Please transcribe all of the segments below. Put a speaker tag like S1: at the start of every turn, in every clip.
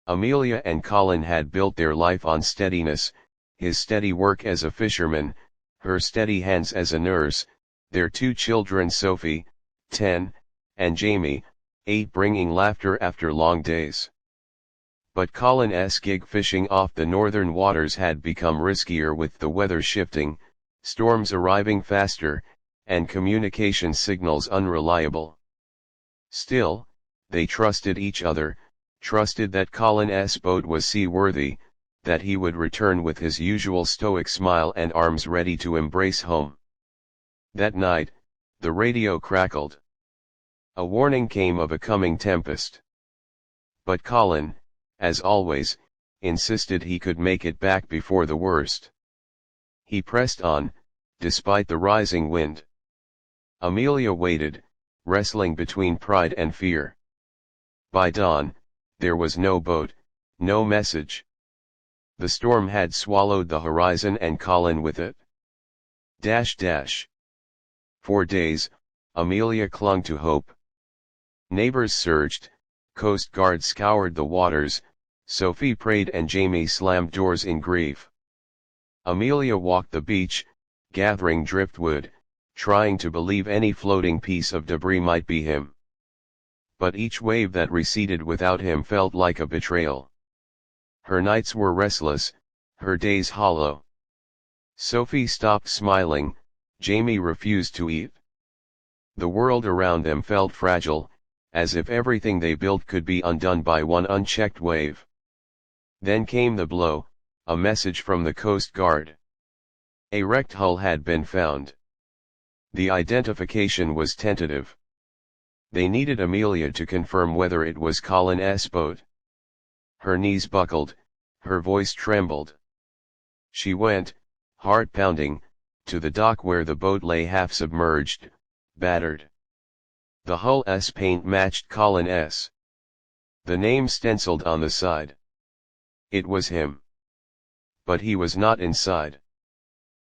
S1: Amelia and Colin had built their life on steadiness, his steady work as a fisherman, her steady hands as a nurse, their two children Sophie, 10, and Jamie, 8, bringing laughter after long days. But Colin's gig fishing off the northern waters had become riskier with the weather shifting, storms arriving faster, and communication signals unreliable. Still, they trusted each other, trusted that Colin's boat was seaworthy, that he would return with his usual stoic smile and arms ready to embrace home. That night, the radio crackled. A warning came of a coming tempest. But Colin, as always, insisted he could make it back before the worst. He pressed on, despite the rising wind. Amelia waited, wrestling between pride and fear. By dawn, there was no boat, no message. The storm had swallowed the horizon and Colin with it. For days, Amelia clung to hope. Neighbors searched, Coast Guard scoured the waters, Sophie prayed and Jamie slammed doors in grief. Amelia walked the beach, gathering driftwood, trying to believe any floating piece of debris might be him. But each wave that receded without him felt like a betrayal. Her nights were restless, her days hollow. Sophie stopped smiling, Jamie refused to eat. The world around them felt fragile, as if everything they built could be undone by one unchecked wave. Then came the blow, a message from the Coast Guard. A wrecked hull had been found. The identification was tentative. They needed Amelia to confirm whether it was Colin's boat. Her knees buckled, her voice trembled. She went, heart pounding, to the dock where the boat lay half submerged, battered. The hull's paint matched Colin's. The name stenciled on the side. It was him. But he was not inside.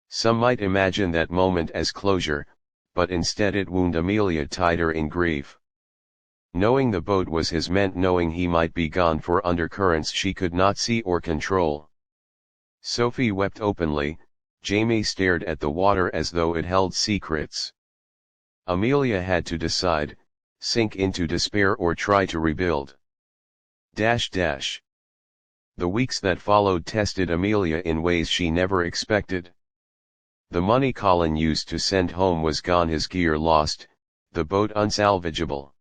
S1: Some might imagine that moment as closure, but instead it wounded Amelia tighter in grief. Knowing the boat was his meant knowing he might be gone for undercurrents she could not see or control. Sophie wept openly, Jamie stared at the water as though it held secrets. Amelia had to decide, sink into despair or try to rebuild. The weeks that followed tested Amelia in ways she never expected. The money Colin used to send home was gone, his gear lost, the boat unsalvageable.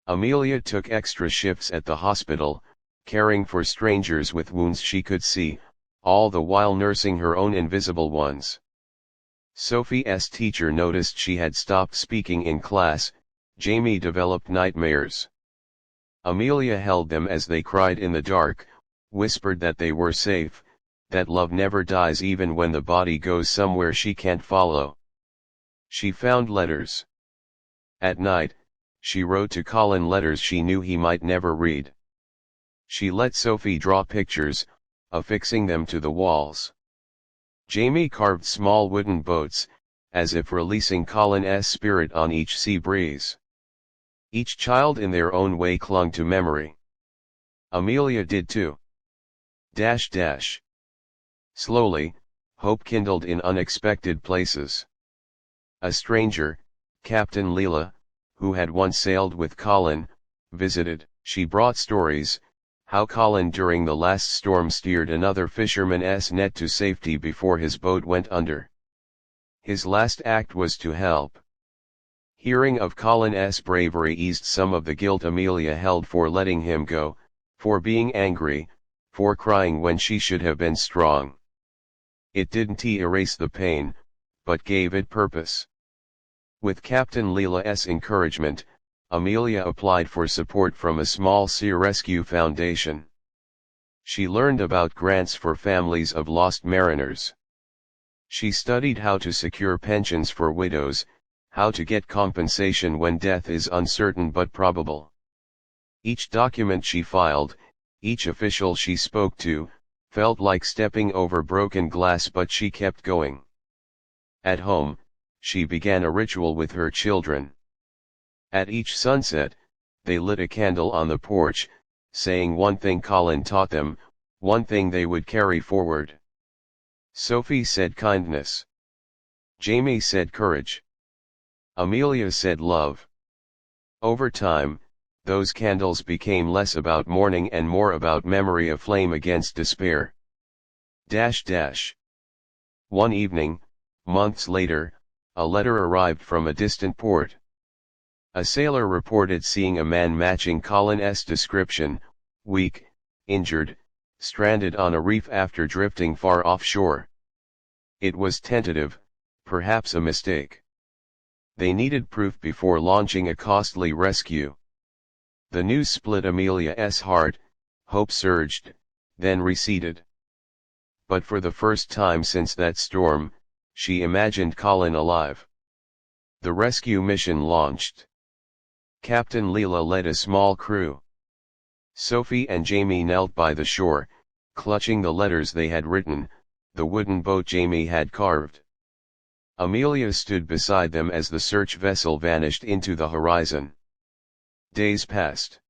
S1: Amelia took extra shifts at the hospital, caring for strangers with wounds she could see, all the while nursing her own invisible ones. Sophie's teacher noticed she had stopped speaking in class, Jamie developed nightmares. Amelia held them as they cried in the dark, whispered that they were safe, that love never dies even when the body goes somewhere she can't follow. She found letters. At night, she wrote to Colin letters she knew he might never read. She let Sophie draw pictures, affixing them to the walls. Jamie carved small wooden boats, as if releasing Colin's spirit on each sea breeze. Each child in their own way clung to memory. Amelia did too. Slowly, hope kindled in unexpected places. A stranger, Captain Leela, who had once sailed with Colin, visited. She brought stories, how Colin during the last storm steered another fisherman's net to safety before his boat went under. His last act was to help. Hearing of Colin's bravery eased some of the guilt Amelia held for letting him go, for being angry, for crying when she should have been strong. It didn't erase the pain, but gave it purpose. With Captain Leela's encouragement, Amelia applied for support from a small sea rescue foundation. She learned about grants for families of lost mariners. She studied how to secure pensions for widows, how to get compensation when death is uncertain but probable. Each document she filed, each official she spoke to, felt like stepping over broken glass, but she kept going. At home, she began a ritual with her children. At each sunset, they lit a candle on the porch, saying one thing Colin taught them, one thing they would carry forward. Sophie said kindness. Jamie said courage. Amelia said love. Over time, those candles became less about mourning and more about memory aflame against despair. One evening, months later, a letter arrived from a distant port. A sailor reported seeing a man matching Colin's description, weak, injured, stranded on a reef after drifting far offshore. It was tentative, perhaps a mistake. They needed proof before launching a costly rescue. The news split Amelia's heart, hope surged, then receded. But for the first time since that storm, she imagined Colin alive. The rescue mission launched. Captain Leela led a small crew. Sophie and Jamie knelt by the shore, clutching the letters they had written, the wooden boat Jamie had carved. Amelia stood beside them as the search vessel vanished into the horizon. Days passed.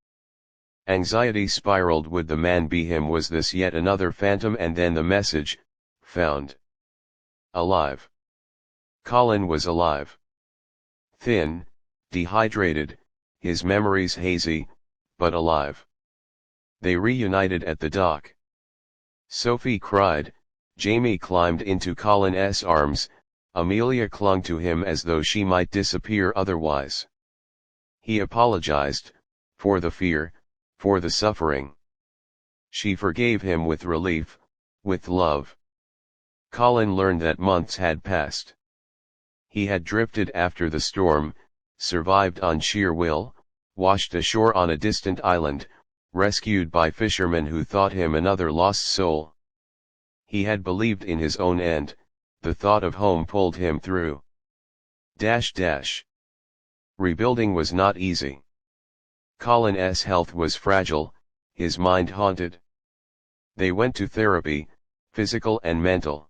S1: Anxiety spiraled. Would the man be him? Was this yet another phantom? And then the message, found. Alive. Colin was alive. Thin, dehydrated, his memories hazy, but alive. They reunited at the dock. Sophie cried, Jamie climbed into Colin's arms, Amelia clung to him as though she might disappear otherwise. He apologized, for the fear, for the suffering. She forgave him with relief, with love. Colin learned that months had passed. He had drifted after the storm, survived on sheer will, washed ashore on a distant island, rescued by fishermen who thought him another lost soul. He had believed in his own end, the thought of home pulled him through. Rebuilding was not easy. Colin's health was fragile, his mind haunted. They went to therapy, physical and mental.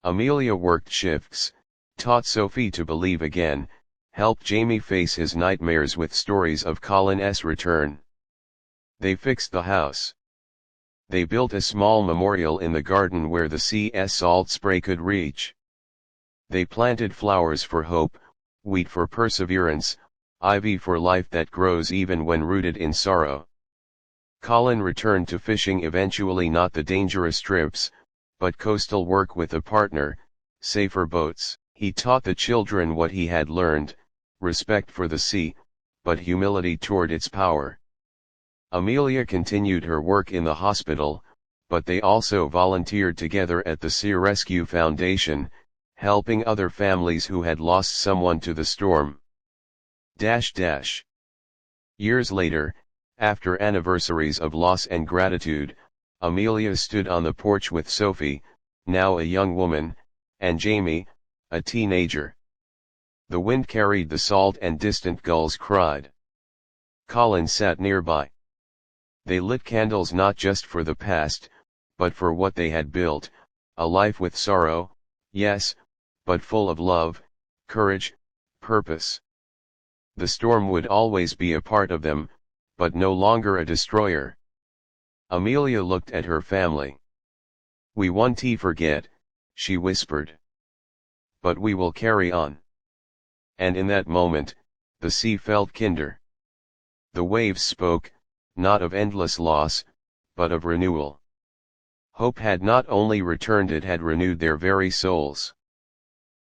S1: Amelia worked shifts, taught Sophie to believe again, helped Jamie face his nightmares with stories of Colin's return. They fixed the house. They built a small memorial in the garden where the sea's salt spray could reach. They planted flowers for hope, wheat for perseverance, ivy for life that grows even when rooted in sorrow. Colin returned to fishing eventually, not the dangerous trips, but coastal work with a partner, safer boats. He taught the children what he had learned, respect for the sea, but humility toward its power. Amelia continued her work in the hospital, but they also volunteered together at the Sea Rescue Foundation, helping other families who had lost someone to the storm. Years later, after anniversaries of loss and gratitude, Amelia stood on the porch with Sophie, now a young woman, and Jamie, a teenager. The wind carried the salt and distant gulls cried. Colin sat nearby. They lit candles not just for the past, but for what they had built, a life with sorrow, yes, but full of love, courage, purpose. The storm would always be a part of them, but no longer a destroyer. Amelia looked at her family. We won't forget, she whispered. But we will carry on. And in that moment, the sea felt kinder. The waves spoke, not of endless loss, but of renewal. Hope had not only returned, it had renewed their very souls.